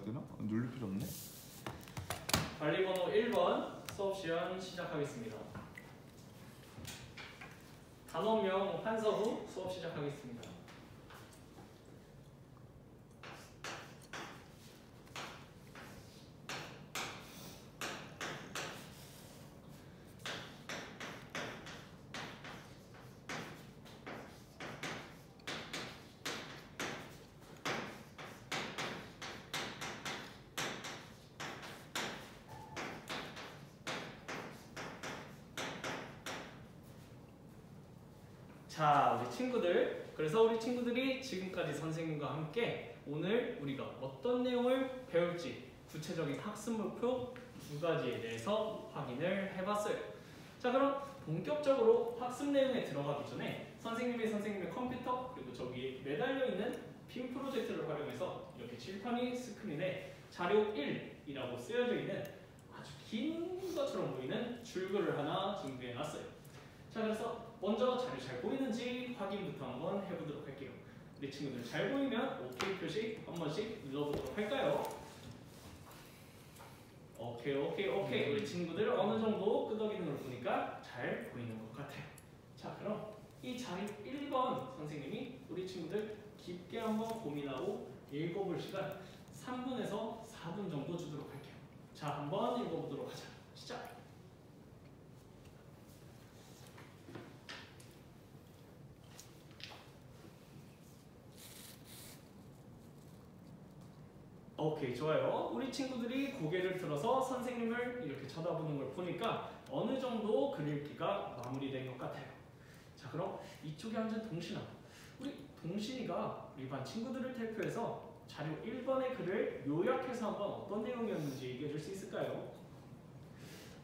되나? 누를 필요 없네. 관리번호 1번 수업 시연 시작하겠습니다. 단원명 한서후 수업 시작하겠습니다. 자, 우리 친구들, 그래서 우리 친구들이 지금까지 선생님과 함께 오늘 우리가 어떤 내용을 배울지 구체적인 학습 목표 두 가지에 대해서 확인을 해봤어요. 자, 그럼 본격적으로 학습 내용에 들어가기 전에 선생님의 컴퓨터 그리고 저기 매달려 있는 빔 프로젝트를 활용해서 이렇게 칠판이 스크린에 자료 1이라고 쓰여져 있는 아주 긴 것처럼 보이는 줄글을 하나 준비해 놨어요. 자, 그래서 먼저 자료 잘 보이는지 확인부터 한번 해보도록 할게요. 우리 친구들 잘 보이면 OK 표시 한 번씩 눌러보도록 할까요? 오케이. 우리 친구들 어느 정도 끄덕이는 걸 보니까 잘 보이는 것 같아요. 자, 그럼 이 자료 1번 선생님이 우리 친구들 깊게 한번 고민하고 읽어볼 시간 3분에서 4분 정도 주도록 할게요. 자, 한번 읽어보도록 하자. 시작! 오케이, 좋아요. 우리 친구들이 고개를 들어서 선생님을 이렇게 쳐다보는 걸 보니까 어느 정도 글읽기가 마무리된 것 같아요. 자, 그럼 이쪽에 앉은 동신아. 우리 동신이가 우리 반 친구들을 대표해서 자료 1번의 글을 요약해서 한번 어떤 내용이었는지 얘기해 줄 수 있을까요?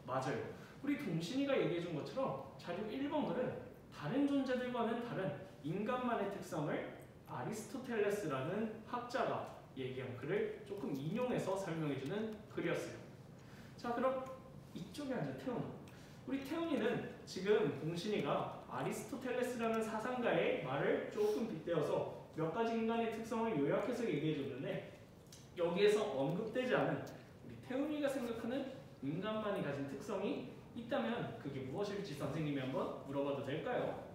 맞아요. 우리 동신이가 얘기해 준 것처럼 자료 1번 글은 다른 존재들과는 다른 인간만의 특성을 아리스토텔레스라는 학자가 얘기한 글을 조금 인용해서 설명해주는 글이었어요. 자, 그럼 이쪽에 앉은 태훈아. 우리 태훈이는 지금 동신이가 아리스토텔레스라는 사상가의 말을 조금 빗대어서 몇 가지 인간의 특성을 요약해서 얘기해줬는데 여기에서 언급되지 않은 우리 태훈이가 생각하는 인간만이 가진 특성이 있다면 그게 무엇일지 선생님이 한번 물어봐도 될까요?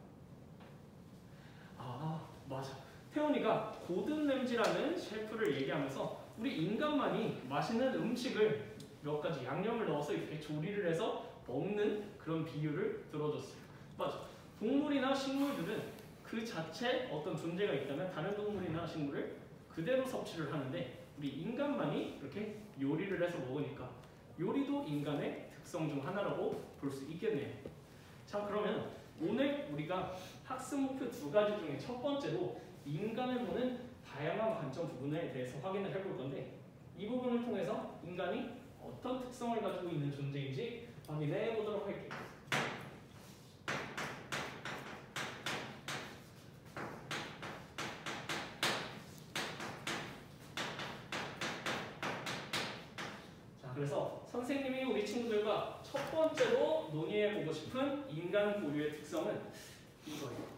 아, 맞아. 태훈이가 고든 램지라는 셰프를 얘기하면서 우리 인간만이 맛있는 음식을 몇 가지 양념을 넣어서 이렇게 조리를 해서 먹는 그런 비유를 들어줬어요. 맞아. 동물이나 식물들은 그 자체 어떤 존재가 있다면 다른 동물이나 식물을 그대로 섭취를 하는데 우리 인간만이 이렇게 요리를 해서 먹으니까 요리도 인간의 특성 중 하나라고 볼 수 있겠네요. 자, 그러면 오늘 우리가 학습 목표 두 가지 중에 첫 번째로 인간을 보는 다양한 관점 부분에 대해서 확인을 해볼 건데 이 부분을 통해서 인간이 어떤 특성을 가지고 있는 존재인지 확인해 보도록 할게요. 자, 그래서 선생님이 우리 친구들과 첫 번째로 논의해보고 싶은 인간 고유의 특성은 이거예요.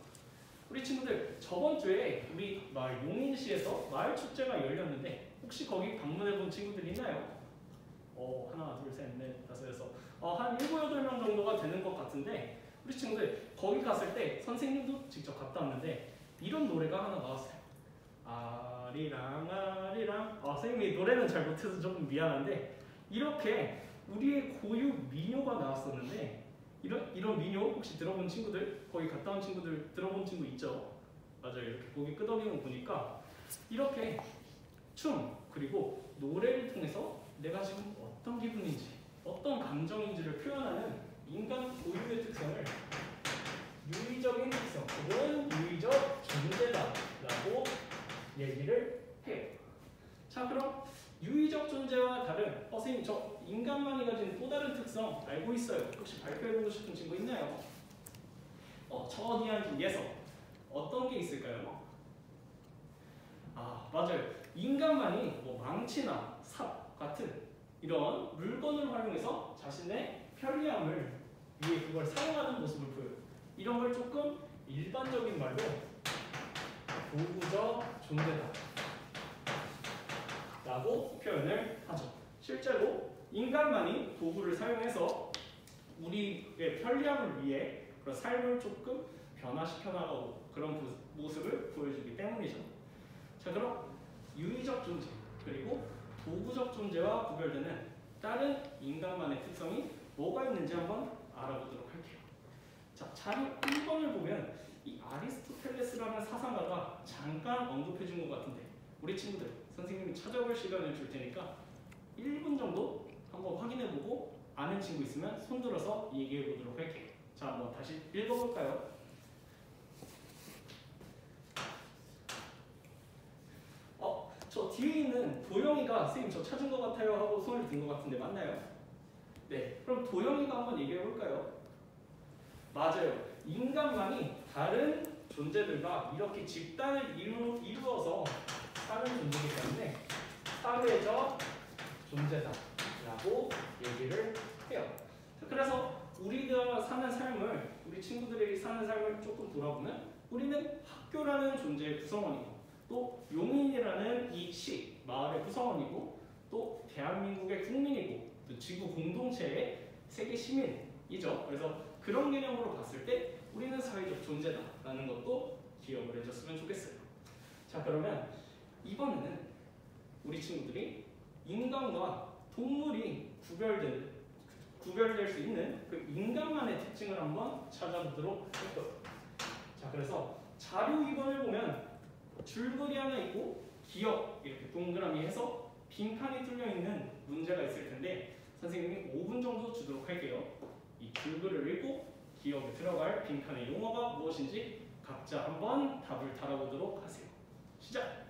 우리 친구들 저번 주에 우리 마을 용인시에서 마을 축제가 열렸는데 혹시 거기 방문해본 친구들 있나요? 하나, 둘, 셋, 넷, 다섯, 여섯 한 7, 8명 정도가 되는 것 같은데 우리 친구들 거기 갔을 때 선생님도 직접 갔다 왔는데 이런 노래가 하나 나왔어요. 아리랑 아리랑 선생님이 노래는 잘 못해서 조금 미안한데 이렇게 우리의 고유 민요가 나왔었는데 이런 민요 혹시 들어본 친구들, 거기 갔다 온 친구들 들어본 친구 있죠? 맞아요. 이렇게 고개 끄덕이는 거 보니까 이렇게 춤 그리고 노래를 통해서 내가 지금 어떤 기분인지 어떤 감정인지를 표현하는 인간 고유의 특성을 유의적인 특성 혹은 유의적 존재다라고 얘기를 해요. 자, 그럼 유의적 존재와 다른 선생님 저 인간만이 가진 또 다른 특성 알고 있어요. 혹시 발표해보고 싶은 친구 있나요? 저 어디 앉은 예서 어떤 게 있을까요? 맞아요. 인간만이 뭐 망치나 삽 같은 이런 물건을 활용해서 자신의 편리함을 위해 그걸 사용하는 모습을 보여요. 이런 걸 조금 일반적인 말로 도구적 존재다 라고 표현을 하죠. 실제로 인간만이 도구를 사용해서 우리의 편리함을 위해 그런 삶을 조금 변화시켜 나가고 그런 모습을 보여주기 때문이죠. 자, 그럼 유의적 존재 그리고 도구적 존재와 구별되는 다른 인간만의 특성이 뭐가 있는지 한번 알아보도록 할게요. 자, 자료 1번을 보면 이 아리스토텔레스라는 사상가가 잠깐 언급해 준 것 같은데 우리 친구들 선생님이 찾아볼 시간을 줄 테니까 1분 정도 한번 확인해 보고 아는 친구 있으면 손 들어서 얘기해 보도록 할게요. 자, 한번 다시 읽어볼까요? 저 뒤에 있는 도영이가 선생님 저 찾은 것 같아요 하고 손을 든 것 같은데 맞나요? 네, 그럼 도영이가 한번 얘기해 볼까요? 맞아요. 인간만이 다른 존재들과 이렇게 집단을 이루어서 사는 존재이기 때문에 사회적 존재다라고 얘기를 해요. 그래서 우리가 사는 삶을, 우리 친구들이 사는 삶을 조금 돌아보면 우리는 학교라는 존재의 구성원이고 또 용인이라는 이 시, 마을의 구성원이고 또 대한민국의 국민이고 또 지구 공동체의 세계 시민이죠. 그래서 그런 개념으로 봤을 때 우리는 사회적 존재다라는 것도 기억을 해줬으면 좋겠어요. 자, 그러면 이번에는 우리 친구들이 인간과 동물이 구별될 수 있는 그 인간만의 특징을 한번 찾아보도록 할 거예요. 자, 그래서 자료 2번을 보면 줄거리 하나 있고 기억 이렇게 동그라미 해서 빈칸이 뚫려 있는 문제가 있을 텐데 선생님이 5분 정도 주도록 할게요. 이 줄거리를 읽고 기억에 들어갈 빈칸의 용어가 무엇인지 각자 한번 답을 달아보도록 하세요. 시작!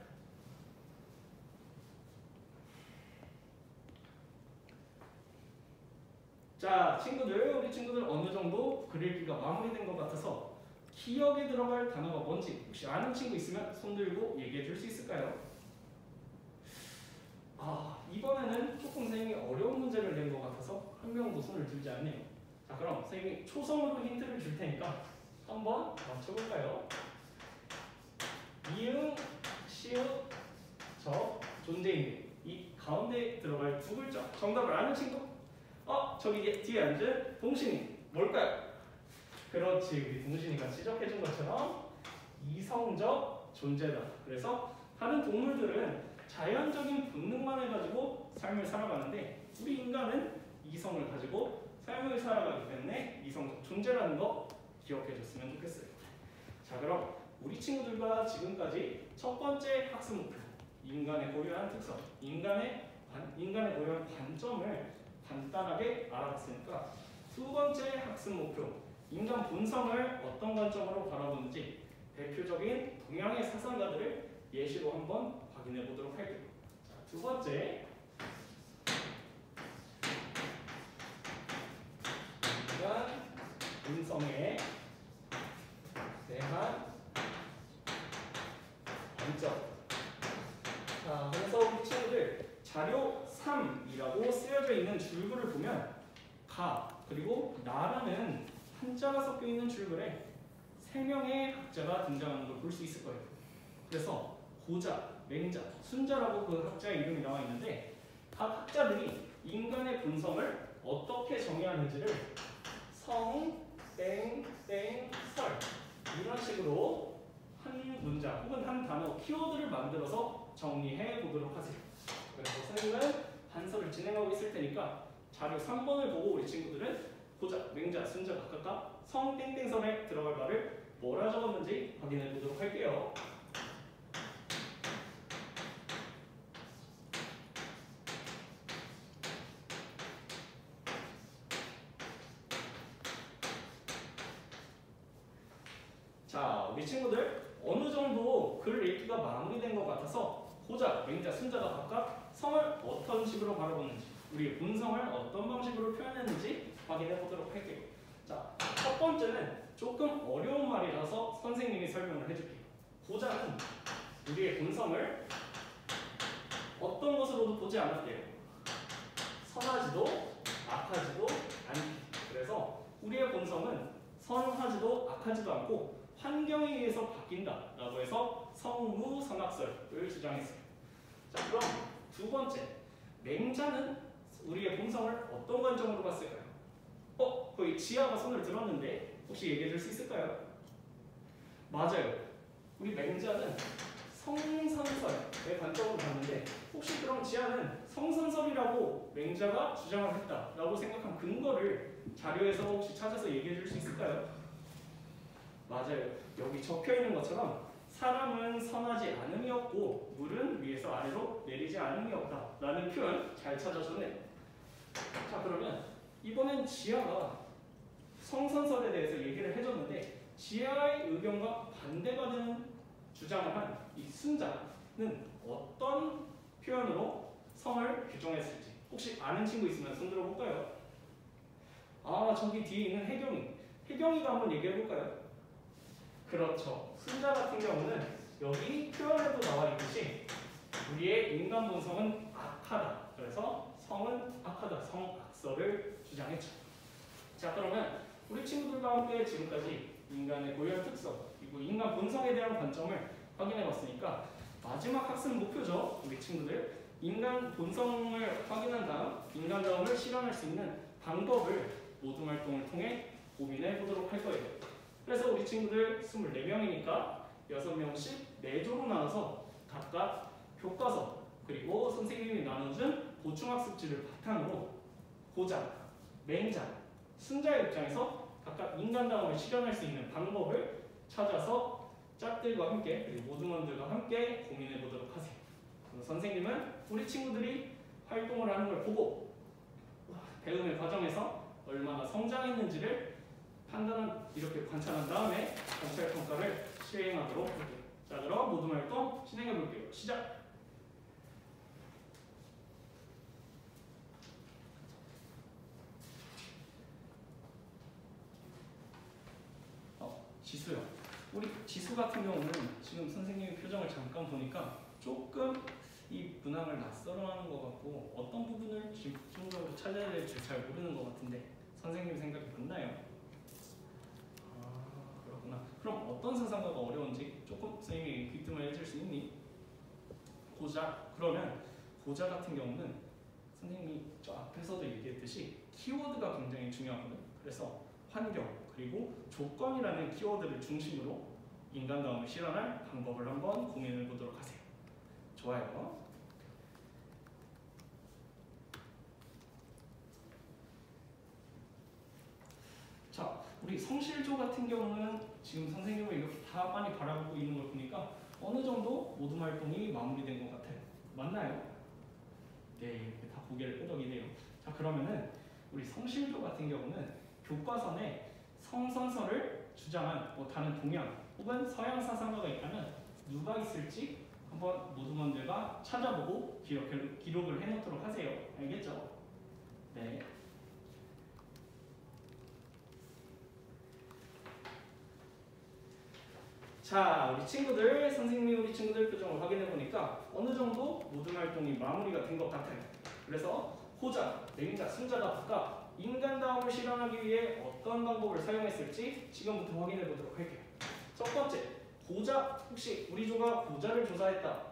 자, 친구들, 우리 친구들 어느 정도 글 읽기가 마무리된 것 같아서 기억에 들어갈 단어가 뭔지 혹시 아는 친구 있으면 손 들고 얘기해 줄 수 있을까요? 이번에는 조금 선생님이 어려운 문제를 낸 것 같아서 한 명도 손을 들지 않네요. 자, 그럼 선생님이 초성으로 힌트를 줄 테니까 한번 맞춰볼까요? 이응, 시읒, 저, 존재인데 이 가운데 들어갈 두 글자 정답을 아는 친구? 저기 뒤에 앉은 동신이 뭘까요? 그렇지, 우리 동신이가 지적해준 것처럼 이성적 존재다. 그래서 다른 동물들은 자연적인 본능만 해가지고 삶을 살아가는데 우리 인간은 이성을 가지고 삶을 살아가기 때문에 이성적 존재라는 거 기억해줬으면 좋겠어요. 자, 그럼 우리 친구들과 지금까지 첫 번째 학습 목표, 인간의 고유한 특성, 인간의 고유한 관점을 간단하게 알아봤으니까 두 번째 학습 목표, 인간 본성을 어떤 관점으로 바라보는지 대표적인 동양의 사상가들을 예시로 한번 확인해 보도록 할게요. 자, 두 번째, 인간 본성에 대한 관점. 자, 그래서 우리 친구들 자료 3이라고 쓰여져 있는 줄글을 보면 가 그리고 나라는 한자가 섞여 있는 줄글에 3명의 학자가 등장하는 걸 볼 수 있을 거예요. 그래서 고자, 맹자, 순자라고 그 학자의 이름이 나와 있는데 각 학자들이 인간의 본성을 어떻게 정의하는지를 성, 땡, 땡, 설 이런 식으로 한 문장 혹은 한 단어, 키워드를 만들어서 정리해 보도록 하세요. 그래서 선생님은 단서를 진행하고 있을 테니까 자료 3번을 보고 우리 친구들은 고자, 맹자, 순자 각각 성, 땡땡설에 들어갈 말을 뭐라 적었는지 확인해 보도록 할게요. 자, 우리 친구들 어느 정도 글 읽기가 마무리된 것 같아서 고자, 맹자, 순자가 각각 성을 어떤 식으로 바라보는지 우리의 본성을 어떤 방식으로 표현했는지 확인해 보도록 할게요. 자, 첫 번째는 조금 어려운 말이라서 선생님이 설명을 해줄게요. 고자는 우리의 본성을 어떤 것으로도 보지 않았대요. 선하지도 악하지도 않기. 그래서 우리의 본성은 선하지도 악하지도 않고 환경에 의해서 바뀐다라고 해서 성무선악설을 주장했어요. 자, 그럼 두 번째, 맹자는 우리의 본성을 어떤 관점으로 봤을까요? 거의 지아가 손을 들었는데 혹시 얘기해 줄 수 있을까요? 맞아요. 우리 맹자는 성선설의 관점으로 봤는데 혹시 그럼 지아는 성선설이라고 맹자가 주장을 했다라고 생각한 근거를 자료에서 혹시 찾아서 얘기해 줄 수 있을까요? 맞아요. 여기 적혀 있는 것처럼 사람은 선하지 않음이었고 물은 위에서 아래로 내리지 않음이었다 라는 표현 잘 찾아줬네요. 자, 그러면 이번엔 지아가 성선설에 대해서 얘기를 해줬는데 지아의 의견과 반대가 되는 주장을 한 이 순자는 어떤 표현으로 성을 규정했을지 혹시 아는 친구 있으면 손 들어볼까요? 저기 뒤에 있는 혜경이가 한번 얘기해볼까요? 그렇죠. 순자 같은 경우는 여기 표현에도 나와 있듯이 우리의 인간 본성은 악하다. 그래서 성은 악하다. 성악설을 주장했죠. 자, 그러면 우리 친구들과 함께 지금까지 인간의 고유한 특성 그리고 인간 본성에 대한 관점을 확인해 봤으니까 마지막 학습 목표죠. 우리 친구들 인간 본성을 확인한 다음 인간다움을 실현할 수 있는 방법을 모둠 활동을 통해 고민해 보도록 할 거예요. 그래서 우리 친구들 24명이니까 6명씩 4조로 나눠서 각각 교과서 그리고 선생님이 나눠준 보충학습지를 바탕으로 고자, 맹자, 순자의 입장에서 각각 인간다움을 실현할 수 있는 방법을 찾아서 짝들과 함께 그리고 모둠원들과 함께 고민해 보도록 하세요. 그럼 선생님은 우리 친구들이 활동을 하는 걸 보고 배움의 과정에서 얼마나 성장했는지를 이렇게 관찰한 다음에 관찰평가를 시행하도록 할게요. 자, 그럼 모둠 활동 진행해 볼게요. 시작! 지수요. 우리 지수 같은 경우는 지금 선생님의 표정을 잠깐 보니까 조금 이 문항을 낯설어하는 것 같고 어떤 부분을 집중적으로 찾아야 될지 잘 모르는 것 같은데 선생님 생각이 맞나요? 그렇구나. 그럼 어떤 사상가가 어려운지 조금 선생님이 귀뜸을 해줄 수 있니? 고자. 그러면 고자 같은 경우는 선생님이 저 앞에서도 얘기했듯이 키워드가 굉장히 중요하거든. 그래서 환경 그리고 조건이라는 키워드를 중심으로 인간다움을 실현할 방법을 한번 고민해 보도록 하세요. 좋아요. 자, 우리 성실조 같은 경우는 지금 선생님을 이렇게 다 많이 바라보고 있는 걸 보니까 어느 정도 모둠 활동이 마무리된 것 같아요. 맞나요? 네, 이렇게 다 고개를 끄덕이네요. 자, 그러면은 우리 성실조 같은 경우는 교과서에 성선설을 주장한 다른 동양 혹은 서양 사상가가 있다면 누가 있을지 한번 모둠원들과 찾아보고 기록을 해놓도록 하세요. 알겠죠? 네. 자, 우리 친구들, 선생님이 우리 친구들 표정을 확인해 보니까 어느 정도 모둠 활동이 마무리가 된 것 같아요. 그래서 호자, 맹자, 순자가 각각 인간다움을 실현하기 위해 어떤 방법을 사용했을지 지금부터 확인해 보도록 할게요. 첫 번째, 고자. 혹시 우리 조가 고자를 조사했다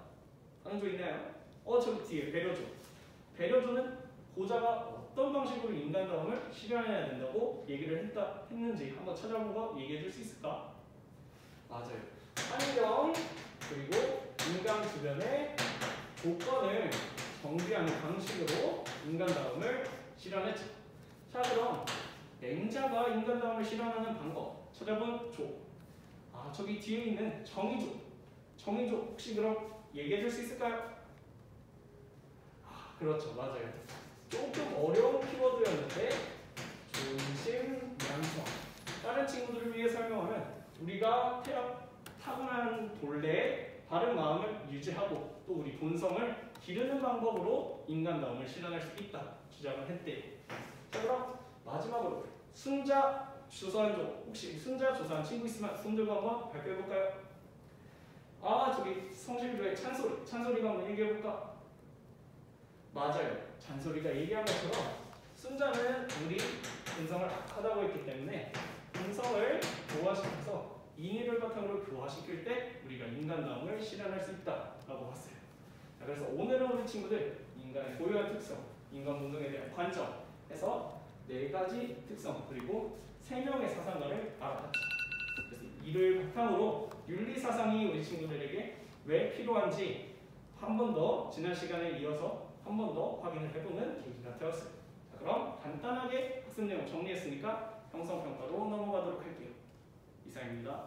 하는 조 있나요? 저기 뒤에 배려조. 배려조는 고자가 어떤 방식으로 인간다움을 실현해야 된다고 얘기를 했는지 한번 찾아보고 얘기해 줄 수 있을까? 맞아요. 환경 그리고 인간 주변의 조건을 정비하는 방식으로 인간다움을 실현했죠. 자, 그럼 맹자가 인간다움을 실현하는 방법 찾아본 조. 저기 뒤에 있는 정의조. 정의조 혹시 그럼 얘기해 줄 수 있을까요? 그렇죠. 맞아요. 조금 어려운 키워드였는데 존심, 양성. 다른 친구들을 위해 설명하면 우리가 타고난 본래의 바른 마음을 유지하고 또 우리 본성을 기르는 방법으로 인간다움을 실현할 수 있다 주장을 했대요. 자, 그럼 마지막으로 순자 조사한조. 혹시 순자 조사한 친구 있으면 손 들고 한번 발표해볼까요? 저기 성실조의 찬소리가 한번 얘기해볼까? 맞아요. 잔소리가 얘기한 것처럼 순자는 우리 본성을 악하다고 했기 때문에 본성을 교화시켜서 인의를 바탕으로 교화시킬 때 우리가 인간다움을 실현할 수 있다라고 봤어요. 자, 그래서 오늘은 우리 친구들 인간의 고유한 특성, 인간 본능에 대한 관점 해서 4가지 특성 그리고 3명의 사상가를 알아봤죠. 그래서 이를 바탕으로 윤리 사상이 우리 친구들에게 왜 필요한지 한 번 더 지난 시간에 이어서 한 번 더 확인을 해보는 계기가 되었어요. 자, 그럼 간단하게 학습 내용 정리했으니까 형성평가로 넘어가도록 할게요. 이상입니다.